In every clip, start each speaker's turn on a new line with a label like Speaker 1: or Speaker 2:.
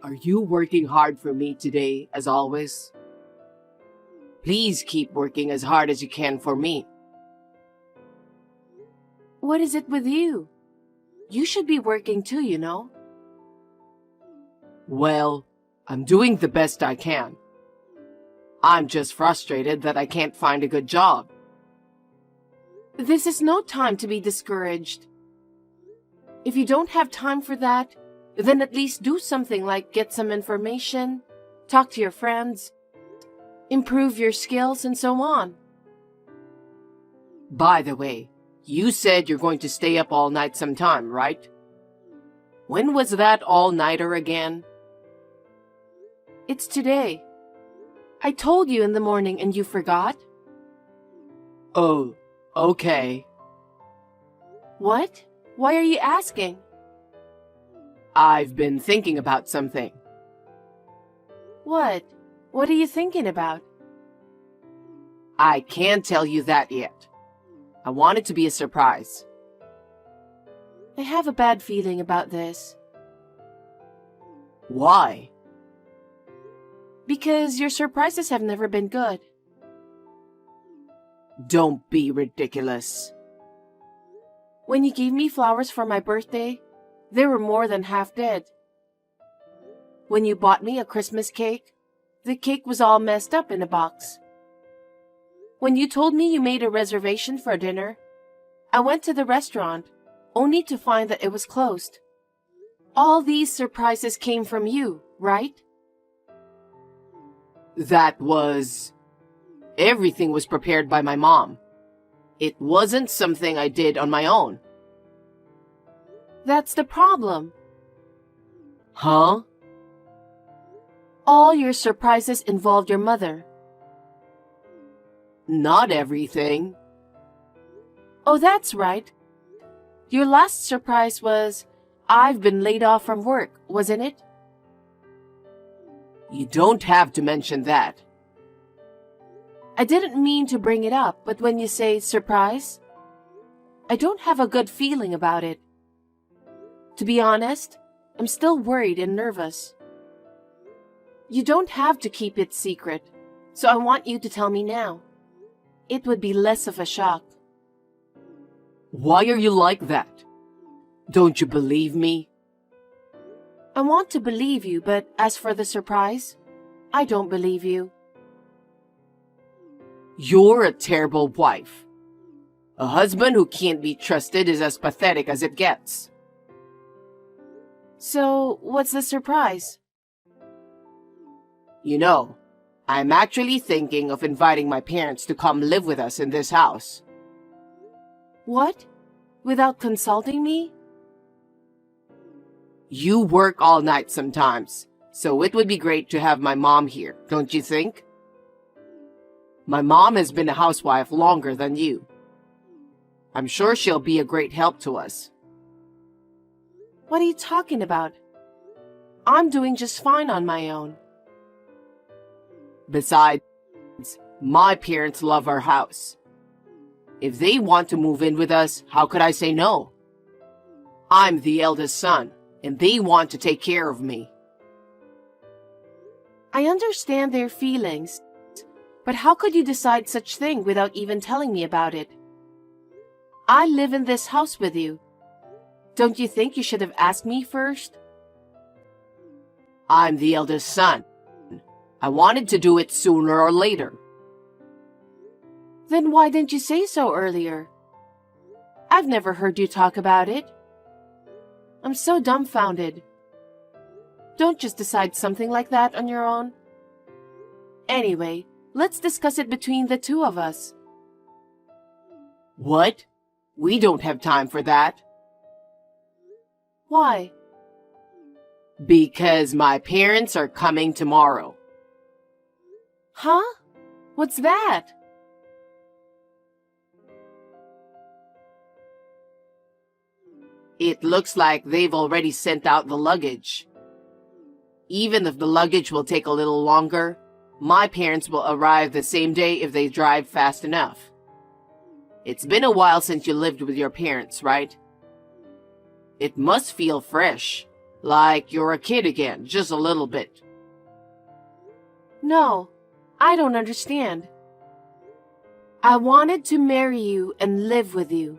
Speaker 1: Are you working hard for me today, as always? Please keep working as hard as you can for me.
Speaker 2: What is it with you? You should be working too, you know.
Speaker 1: Well, I'm doing the best I can. I'm just frustrated that I can't find a good job.
Speaker 2: This is no time to be discouraged. If you don't have time for that, then at least do something like get some information, talk to your friends, improve your skills, and so on.
Speaker 1: By the way, you said you're going to stay up all night sometime, right? When was that all-nighter again?
Speaker 2: It's today. I told you in the morning and you forgot?
Speaker 1: Oh, okay.
Speaker 2: What? Why are you asking?
Speaker 1: I've been thinking about something.
Speaker 2: What? What are you thinking about?
Speaker 1: I can't tell you that yet. I want it to be a surprise.
Speaker 2: I have a bad feeling about this.
Speaker 1: Why?
Speaker 2: Because your surprises have never been good.
Speaker 1: Don't be ridiculous.
Speaker 2: When you gave me flowers for my birthday, they were more than half dead. When you bought me a Christmas cake, the cake was all messed up in a box. When you told me you made a reservation for dinner, I went to the restaurant, only to find that it was closed. All these surprises came from you, right?
Speaker 1: Everything was prepared by my mom. It wasn't something I did on my own.
Speaker 2: That's the problem.
Speaker 1: Huh?
Speaker 2: All your surprises involved your mother.
Speaker 1: Not everything.
Speaker 2: Oh, that's right. Your last surprise was, I've been laid off from work, wasn't it?
Speaker 1: You don't have to mention that.
Speaker 2: I didn't mean to bring it up, but when you say surprise, I don't have a good feeling about it. To be honest, I'm still worried and nervous. You don't have to keep it secret, so I want you to tell me now. It would be less of a shock.
Speaker 1: Why are you like that? Don't you believe me?
Speaker 2: I want to believe you, but as for the surprise, I don't believe you.
Speaker 1: You're a terrible wife. A husband who can't be trusted is as pathetic as it gets.
Speaker 2: So, what's the surprise?
Speaker 1: You know, I'm actually thinking of inviting my parents to come live with us in this house.
Speaker 2: What? Without consulting me?
Speaker 1: You work all night sometimes, so it would be great to have my mom here, don't you think? My mom has been a housewife longer than you. I'm sure she'll be a great help to us.
Speaker 2: What are you talking about? I'm doing just fine on my own.
Speaker 1: Besides, my parents love our house. If they want to move in with us, how could I say no? I'm the eldest son, and they want to take care of me.
Speaker 2: I understand their feelings, but how could you decide such thing without even telling me about it? I live in this house with you. Don't you think you should have asked me first?
Speaker 1: I'm the eldest son. I wanted to do it sooner or later.
Speaker 2: Then why didn't you say so earlier? I've never heard you talk about it. I'm so dumbfounded. Don't just decide something like that on your own. Anyway, let's discuss it between the two of us.
Speaker 1: What? We don't have time for that.
Speaker 2: Why?
Speaker 1: Because my parents are coming tomorrow.
Speaker 2: Huh? What's that?
Speaker 1: It looks like they've already sent out the luggage. Even if the luggage will take a little longer, my parents will arrive the same day if they drive fast enough. It's been a while since you lived with your parents, right? It must feel fresh. Like you're a kid again, just a little bit.
Speaker 2: No, I don't understand. I wanted to marry you and live with you.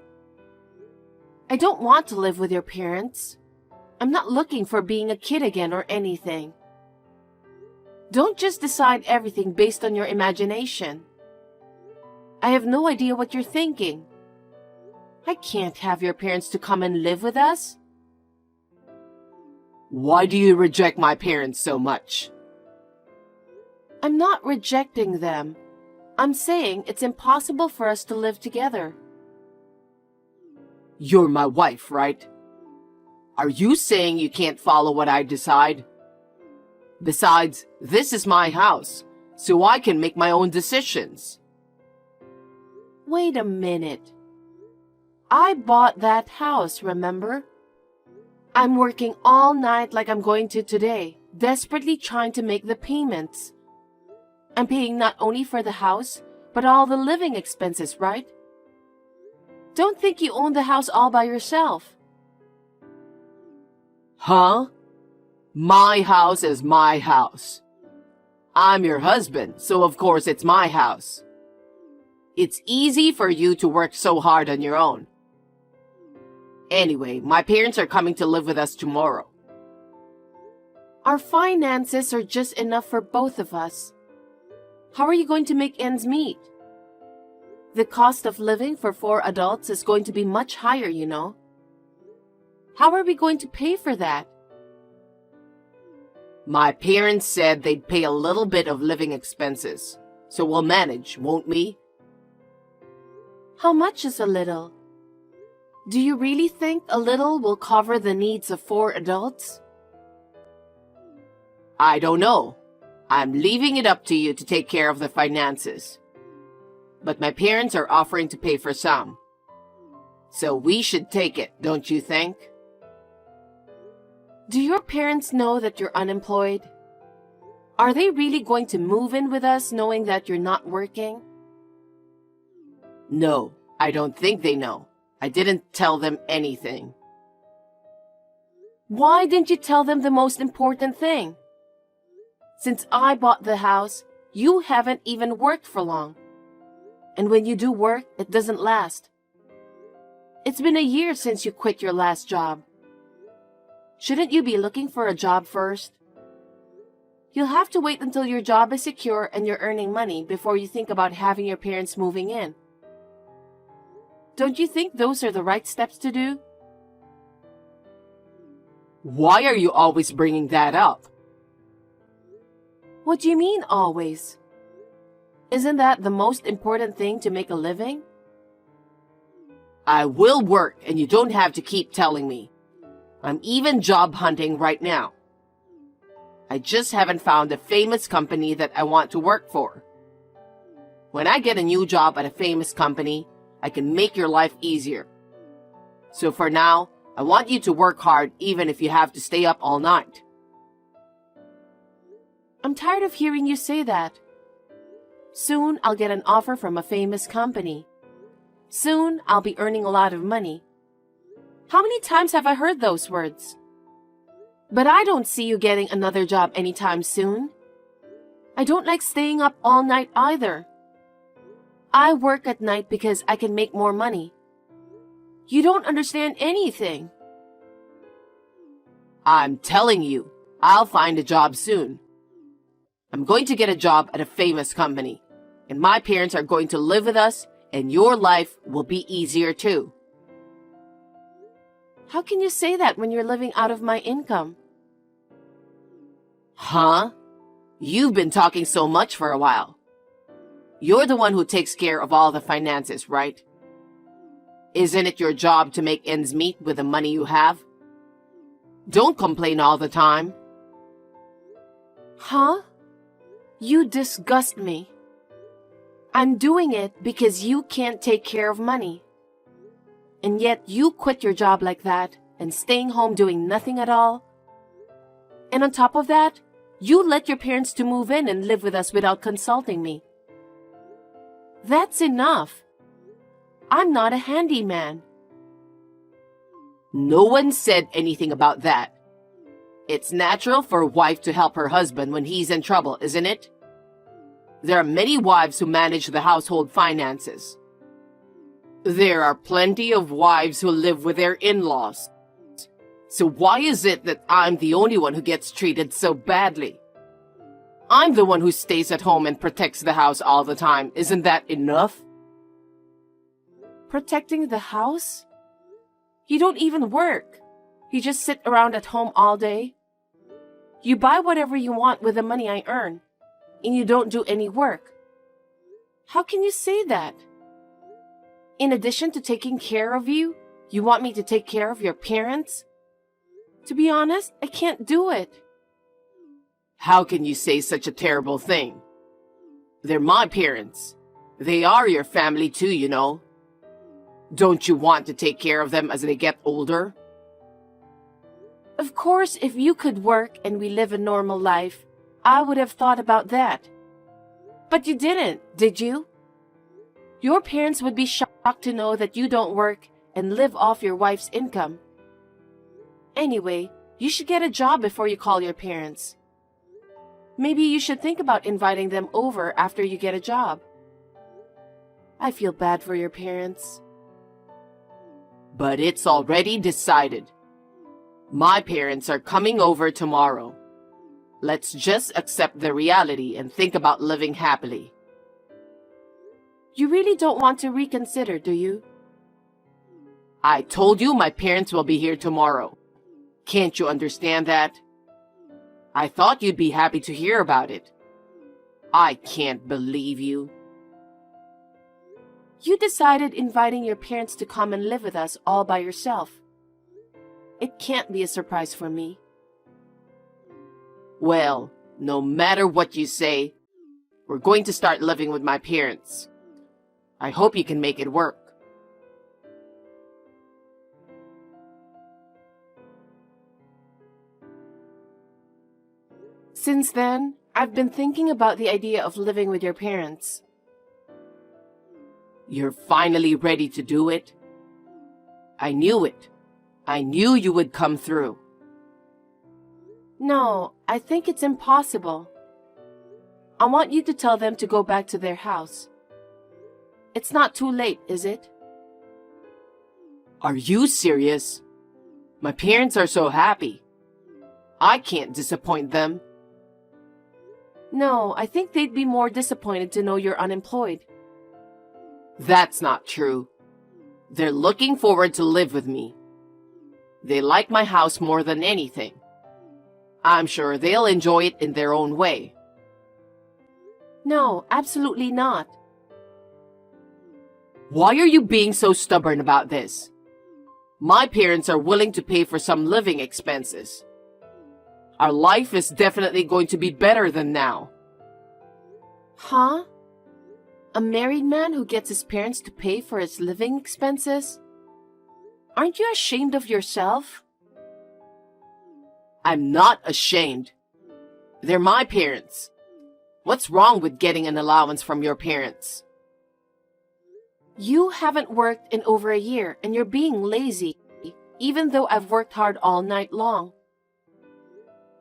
Speaker 2: I don't want to live with your parents. I'm not looking for being a kid again or anything. Don't just decide everything based on your imagination. I have no idea what you're thinking. I can't have your parents to come and live with us.
Speaker 1: Why do you reject my parents so much?
Speaker 2: I'm not rejecting them. I'm saying it's impossible for us to live together.
Speaker 1: You're my wife, right? Are you saying you can't follow what I decide? Besides, this is my house, so I can make my own decisions.
Speaker 2: Wait a minute. I bought that house, remember? I'm working all night like I'm going to today, desperately trying to make the payments. I'm paying not only for the house, but all the living expenses, right? Don't think you own the house all by yourself.
Speaker 1: Huh? My house is my house. I'm your husband, so of course it's my house. It's easy for you to work so hard on your own. Anyway, my parents are coming to live with us tomorrow.
Speaker 2: Our finances are just enough for both of us. How are you going to make ends meet? The cost of living for 4 adults is going to be much higher, you know. How are we going to pay for that?
Speaker 1: My parents said they'd pay a little bit of living expenses, so we'll manage, won't we?
Speaker 2: How much is a little? Do you really think a little will cover the needs of 4 adults?
Speaker 1: I don't know. I'm leaving it up to you to take care of the finances. But my parents are offering to pay for some. So we should take it, don't you think?
Speaker 2: Do your parents know that you're unemployed? Are they really going to move in with us knowing that you're not working?
Speaker 1: No, I don't think they know. I didn't tell them anything.
Speaker 2: Why didn't you tell them the most important thing? Since I bought the house, you haven't even worked for long. And when you do work, it doesn't last. It's been a year since you quit your last job. Shouldn't you be looking for a job first? You'll have to wait until your job is secure and you're earning money before you think about having your parents moving in. Don't you think those are the right steps to do?
Speaker 1: Why are you always bringing that up?
Speaker 2: What do you mean always? Isn't that the most important thing to make a living?
Speaker 1: I will work and you don't have to keep telling me. I'm even job hunting right now. I just haven't found a famous company that I want to work for. When I get a new job at a famous company, I can make your life easier. So for now, I want you to work hard even if you have to stay up all night.
Speaker 2: I'm tired of hearing you say that. Soon I'll get an offer from a famous company. Soon I'll be earning a lot of money. How many times have I heard those words? But I don't see you getting another job anytime soon. I don't like staying up all night either. I work at night because I can make more money. You don't understand anything.
Speaker 1: I'm telling you, I'll find a job soon. I'm going to get a job at a famous company, and my parents are going to live with us, and your life will be easier too.
Speaker 2: How can you say that when you're living out of my income?
Speaker 1: Huh? You've been talking so much for a while. You're the one who takes care of all the finances, right? Isn't it your job to make ends meet with the money you have? Don't complain all the time.
Speaker 2: Huh? You disgust me. I'm doing it because you can't take care of money. And yet you quit your job like that and staying home doing nothing at all. And on top of that, you let your parents to move in and live with us without consulting me. That's enough. I'm not a handyman.
Speaker 1: No one said anything about that. It's natural for a wife to help her husband when he's in trouble, isn't it? There are many wives who manage the household finances. There are plenty of wives who live with their in-laws. So why is it that I'm the only one who gets treated so badly? I'm the one who stays at home and protects the house all the time. Isn't that enough?
Speaker 2: Protecting the house? You don't even work. You just sit around at home all day. You buy whatever you want with the money I earn, and you don't do any work. How can you say that? In addition to taking care of you, you want me to take care of your parents? To be honest, I can't do it.
Speaker 1: How can you say such a terrible thing? They're my parents. They are your family too, you know. Don't you want to take care of them as they get older?
Speaker 2: Of course, if you could work and we live a normal life, I would have thought about that. But you didn't, did you? Your parents would be shocked to know that you don't work and live off your wife's income. Anyway, you should get a job before you call your parents. Maybe you should think about inviting them over after you get a job. I feel bad for your parents.
Speaker 1: But it's already decided. My parents are coming over tomorrow. Let's just accept the reality and think about living happily.
Speaker 2: You really don't want to reconsider, do you?
Speaker 1: I told you my parents will be here tomorrow. Can't you understand that? I thought you'd be happy to hear about it. I can't believe you.
Speaker 2: You decided inviting your parents to come and live with us all by yourself. It can't be a surprise for me.
Speaker 1: Well, no matter what you say, we're going to start living with my parents. I hope you can make it work.
Speaker 2: Since then, I've been thinking about the idea of living with your parents.
Speaker 1: You're finally ready to do it? I knew it. I knew you would come through.
Speaker 2: No, I think it's impossible. I want you to tell them to go back to their house. It's not too late, is it?
Speaker 1: Are you serious? My parents are so happy. I can't disappoint them.
Speaker 2: No, I think they'd be more disappointed to know you're unemployed.
Speaker 1: That's not true. They're looking forward to live with me. They like my house more than anything. I'm sure they'll enjoy it in their own way.
Speaker 2: No, absolutely not.
Speaker 1: Why are you being so stubborn about this? My parents are willing to pay for some living expenses. Our life is definitely going to be better than now.
Speaker 2: Huh? A married man who gets his parents to pay for his living expenses? Aren't you ashamed of yourself?
Speaker 1: I'm not ashamed. They're my parents. What's wrong with getting an allowance from your parents?
Speaker 2: You haven't worked in over a year and you're being lazy, even though I've worked hard all night long.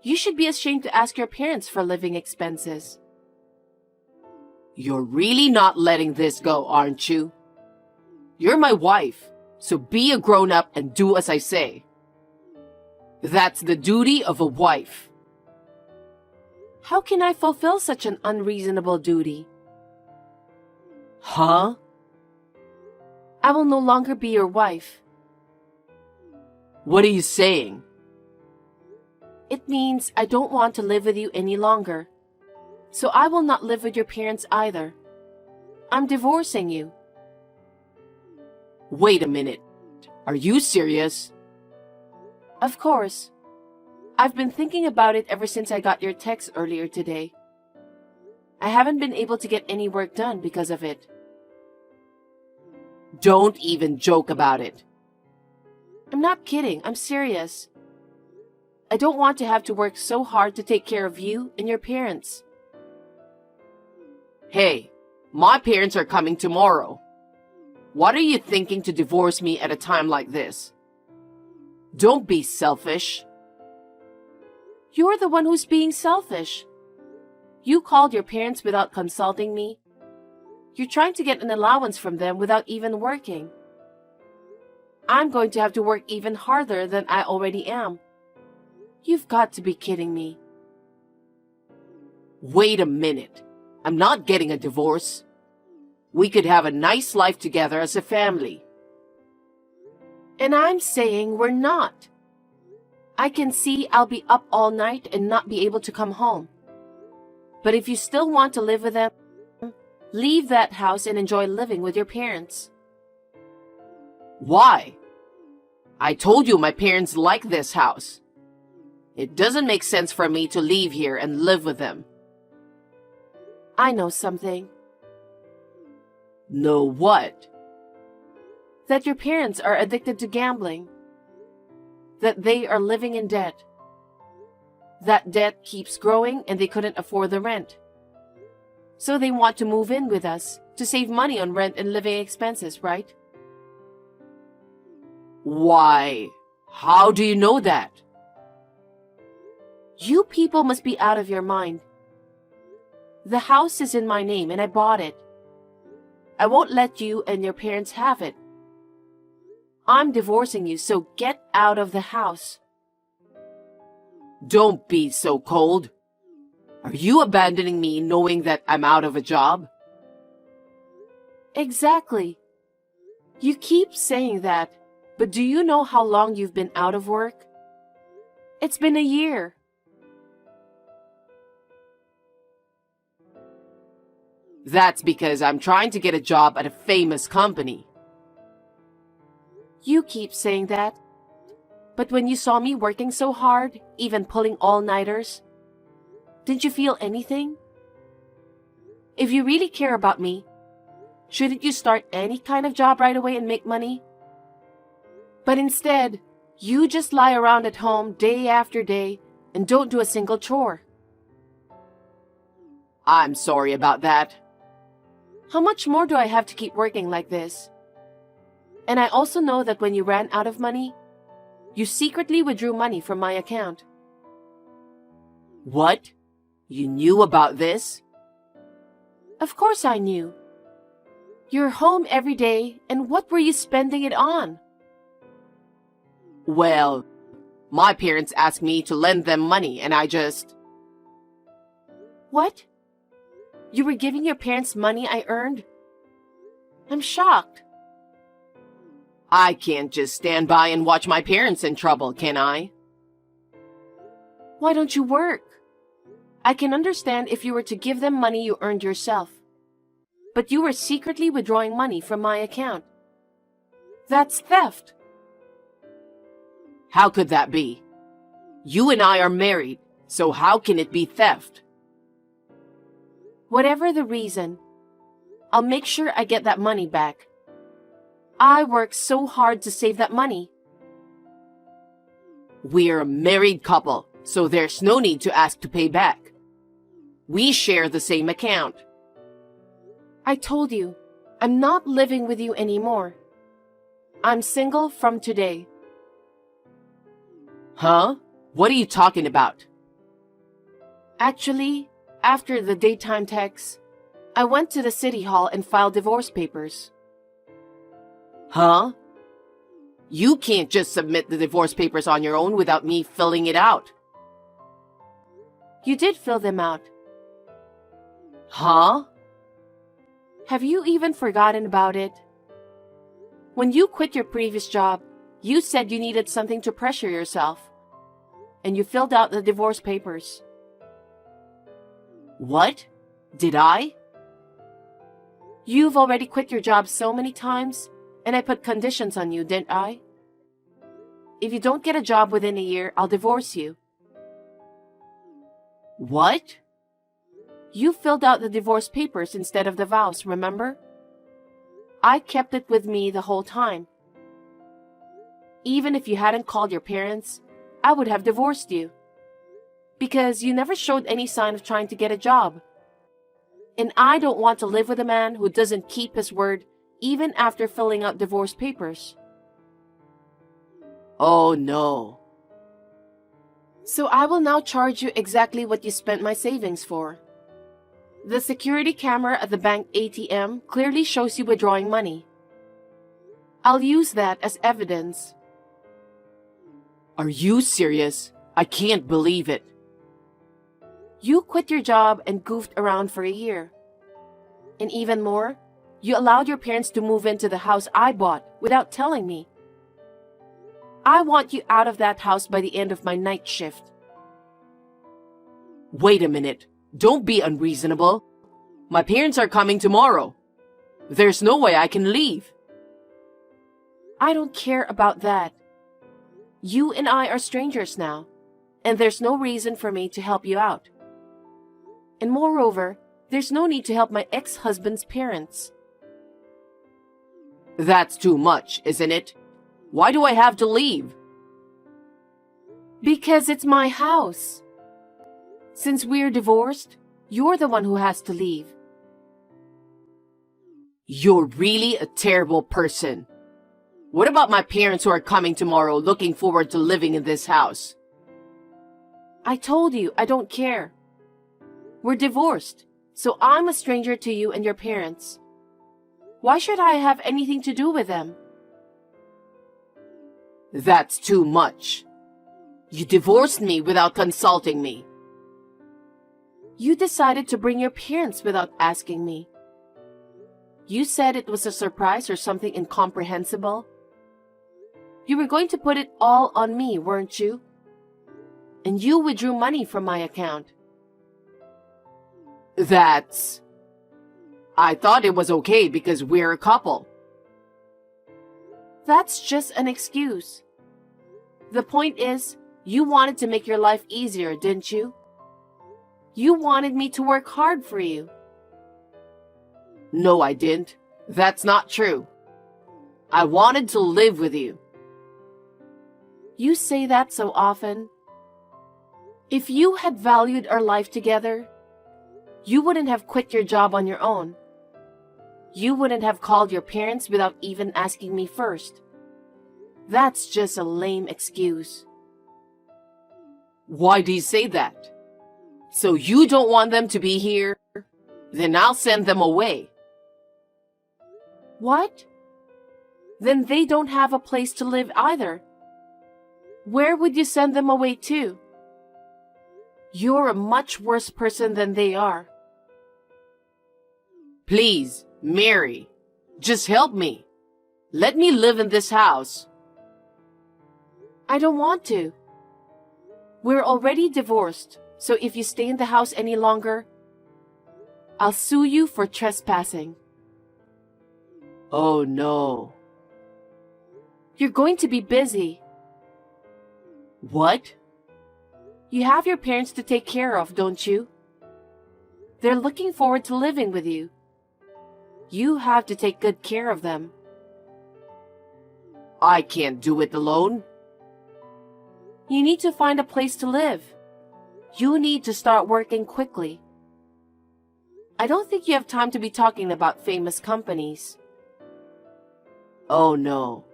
Speaker 2: You should be ashamed to ask your parents for living expenses.
Speaker 1: You're really not letting this go, aren't you? You're my wife, so be a grown-up and do as I say. That's the duty of a wife.
Speaker 2: How can I fulfill such an unreasonable duty?
Speaker 1: Huh?
Speaker 2: I will no longer be your wife.
Speaker 1: What are you saying?
Speaker 2: It means I don't want to live with you any longer. So I will not live with your parents either. I'm divorcing you.
Speaker 1: Wait a minute. Are you serious?
Speaker 2: Of course. I've been thinking about it ever since I got your text earlier today. I haven't been able to get any work done because of it.
Speaker 1: Don't even joke about it.
Speaker 2: I'm not kidding. I'm serious. I don't want to have to work so hard to take care of you and your parents.
Speaker 1: Hey, my parents are coming tomorrow. What are you thinking to divorce me at a time like this? Don't be selfish.
Speaker 2: You're the one who's being selfish. You called your parents without consulting me. You're trying to get an allowance from them without even working. I'm going to have to work even harder than I already am. You've got to be kidding me.
Speaker 1: Wait a minute. I'm not getting a divorce. We could have a nice life together as a family.
Speaker 2: And I'm saying we're not. I can see I'll be up all night and not be able to come home. But if you still want to live with them, leave that house and enjoy living with your parents.
Speaker 1: Why? I told you my parents like this house. It doesn't make sense for me to leave here and live with them.
Speaker 2: I know something.
Speaker 1: Know what?
Speaker 2: That your parents are addicted to gambling. That they are living in debt. That debt keeps growing and they couldn't afford the rent. So they want to move in with us to save money on rent and living expenses, right?
Speaker 1: Why? How do you know that?
Speaker 2: You people must be out of your mind. The house is in my name and I bought it. I won't let you and your parents have it. I'm divorcing you, so get out of the house.
Speaker 1: Don't be so cold. Are you abandoning me knowing that I'm out of a job?
Speaker 2: Exactly. You keep saying that, but do you know how long you've been out of work? It's been a year.
Speaker 1: That's because I'm trying to get a job at a famous company.
Speaker 2: You keep saying that, but when you saw me working so hard, even pulling all-nighters, didn't you feel anything? If you really care about me, shouldn't you start any kind of job right away and make money? But instead, you just lie around at home day after day and don't do a single chore.
Speaker 1: I'm sorry about that.
Speaker 2: How much more do I have to keep working like this? And I also know that when you ran out of money, you secretly withdrew money from my account.
Speaker 1: What? You knew about this?
Speaker 2: Of course I knew. You're home every day, and what were you spending it on?
Speaker 1: Well, my parents asked me to lend them money and I just...
Speaker 2: What? You were giving your parents money I earned? I'm shocked.
Speaker 1: I can't just stand by and watch my parents in trouble, can I?
Speaker 2: Why don't you work? I can understand if you were to give them money you earned yourself. But you were secretly withdrawing money from my account. That's theft.
Speaker 1: How could that be? You and I are married, so how can it be theft?
Speaker 2: Whatever the reason, I'll make sure I get that money back. I worked so hard to save that money.
Speaker 1: We're a married couple, so there's no need to ask to pay back. We share the same account.
Speaker 2: I told you, I'm not living with you anymore. I'm single from today.
Speaker 1: Huh? What are you talking about?
Speaker 2: Actually, after the daytime texts, I went to the city hall and filed divorce papers.
Speaker 1: Huh? You can't just submit the divorce papers on your own without me filling it out.
Speaker 2: You did fill them out.
Speaker 1: Huh?
Speaker 2: Have you even forgotten about it? When you quit your previous job, you said you needed something to pressure yourself, and you filled out the divorce papers.
Speaker 1: What? Did I?
Speaker 2: You've already quit your job so many times, and I put conditions on you, didn't I? If you don't get a job within a year, I'll divorce you.
Speaker 1: What?
Speaker 2: You filled out the divorce papers instead of the vows, remember? I kept it with me the whole time. Even if you hadn't called your parents, I would have divorced you. Because you never showed any sign of trying to get a job. And I don't want to live with a man who doesn't keep his word even after filling out divorce papers.
Speaker 1: Oh no.
Speaker 2: So I will now charge you exactly what you spent my savings for. The security camera at the bank ATM clearly shows you withdrawing money. I'll use that as evidence.
Speaker 1: Are you serious? I can't believe it.
Speaker 2: You quit your job and goofed around for a year. And even more, you allowed your parents to move into the house I bought without telling me. I want you out of that house by the end of my night shift.
Speaker 1: Wait a minute. Don't be unreasonable. My parents are coming tomorrow. There's no way I can leave.
Speaker 2: I don't care about that. You and I are strangers now, and there's no reason for me to help you out. And moreover, there's no need to help my ex-husband's parents.
Speaker 1: That's too much, isn't it? Why do I have to leave?
Speaker 2: Because it's my house. Since we're divorced, you're the one who has to leave.
Speaker 1: You're really a terrible person. What about my parents who are coming tomorrow looking forward to living in this house?
Speaker 2: I told you I don't care. We're divorced, so I'm a stranger to you and your parents. Why should I have anything to do with them?
Speaker 1: That's too much. You divorced me without consulting me.
Speaker 2: You decided to bring your parents without asking me. You said it was a surprise or something incomprehensible. You were going to put it all on me, weren't you? And you withdrew money from my account.
Speaker 1: I thought it was okay because we're a couple.
Speaker 2: That's just an excuse. The point is, you wanted to make your life easier, didn't you? You wanted me to work hard for you.
Speaker 1: No, I didn't. That's not true. I wanted to live with you.
Speaker 2: You say that so often. If you had valued our life together, you wouldn't have quit your job on your own. You wouldn't have called your parents without even asking me first. That's just a lame excuse.
Speaker 1: Why do you say that? So you don't want them to be here? Then I'll send them away.
Speaker 2: What? Then they don't have a place to live either. Where would you send them away to? You're a much worse person than they are.
Speaker 1: Please, Mary, just help me. Let me live in this house.
Speaker 2: I don't want to. We're already divorced, so if you stay in the house any longer, I'll sue you for trespassing.
Speaker 1: Oh no.
Speaker 2: You're going to be busy.
Speaker 1: What?
Speaker 2: You have your parents to take care of, don't you? They're looking forward to living with you. You have to take good care of them.
Speaker 1: I can't do it alone.
Speaker 2: You need to find a place to live. You need to start working quickly. I don't think you have time to be talking about famous companies.
Speaker 1: Oh no.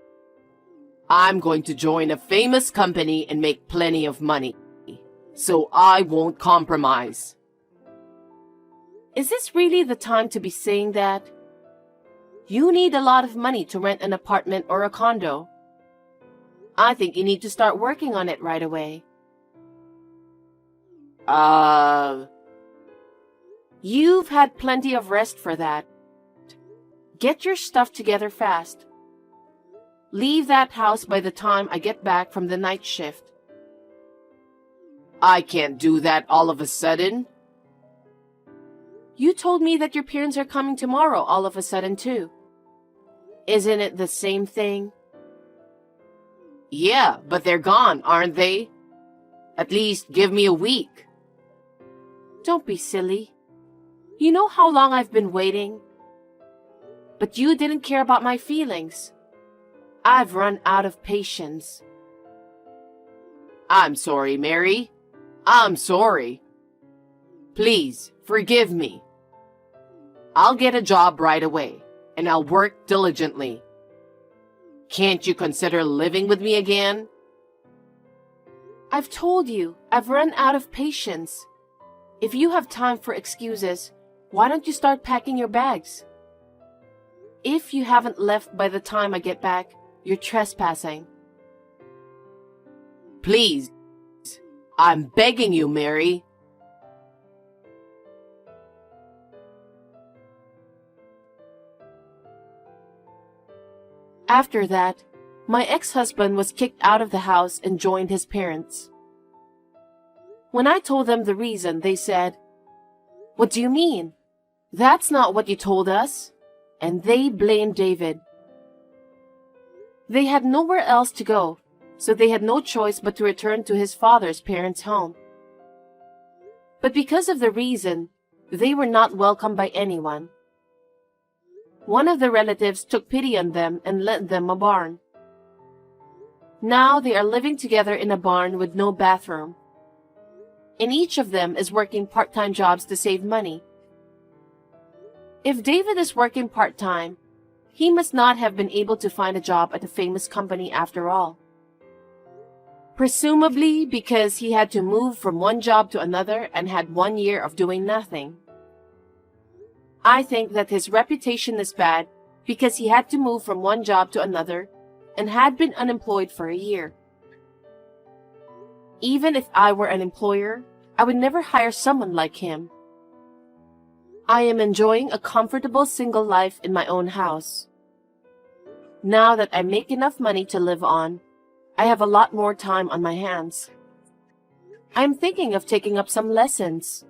Speaker 1: I'm going to join a famous company and make plenty of money. So I won't compromise.
Speaker 2: Is this really the time to be saying that? You need a lot of money to rent an apartment or a condo. I think you need to start working on it right away. You've had plenty of rest for that. Get your stuff together fast. Leave that house by the time I get back from the night shift.
Speaker 1: I can't do that all of a sudden.
Speaker 2: You told me that your parents are coming tomorrow all of a sudden too. Isn't it the same thing?
Speaker 1: Yeah, but they're gone, aren't they? At least give me a week.
Speaker 2: Don't be silly. You know how long I've been waiting? But you didn't care about my feelings. I've run out of patience.
Speaker 1: I'm sorry, Mary. I'm sorry. Please, forgive me. I'll get a job right away, and I'll work diligently. Can't you consider living with me again?
Speaker 2: I've told you, I've run out of patience. If you have time for excuses, why don't you start packing your bags? If you haven't left by the time I get back, you're trespassing.
Speaker 1: Please. I'm begging you, Mary.
Speaker 2: After that, my ex-husband was kicked out of the house and joined his parents. When I told them the reason, they said, "What do you mean? That's not what you told us." And they blamed David. They had nowhere else to go, so they had no choice but to return to his father's parents' home. But because of the reason, they were not welcomed by anyone. One of the relatives took pity on them and lent them a barn. Now they are living together in a barn with no bathroom. And each of them is working part-time jobs to save money. If David is working part-time, he must not have been able to find a job at a famous company after all. Presumably because he had to move from one job to another and had 1 year of doing nothing. I think that his reputation is bad because he had to move from one job to another and had been unemployed for a year. Even if I were an employer, I would never hire someone like him. I am enjoying a comfortable single life in my own house. Now that I make enough money to live on, I have a lot more time on my hands. I am thinking of taking up some lessons.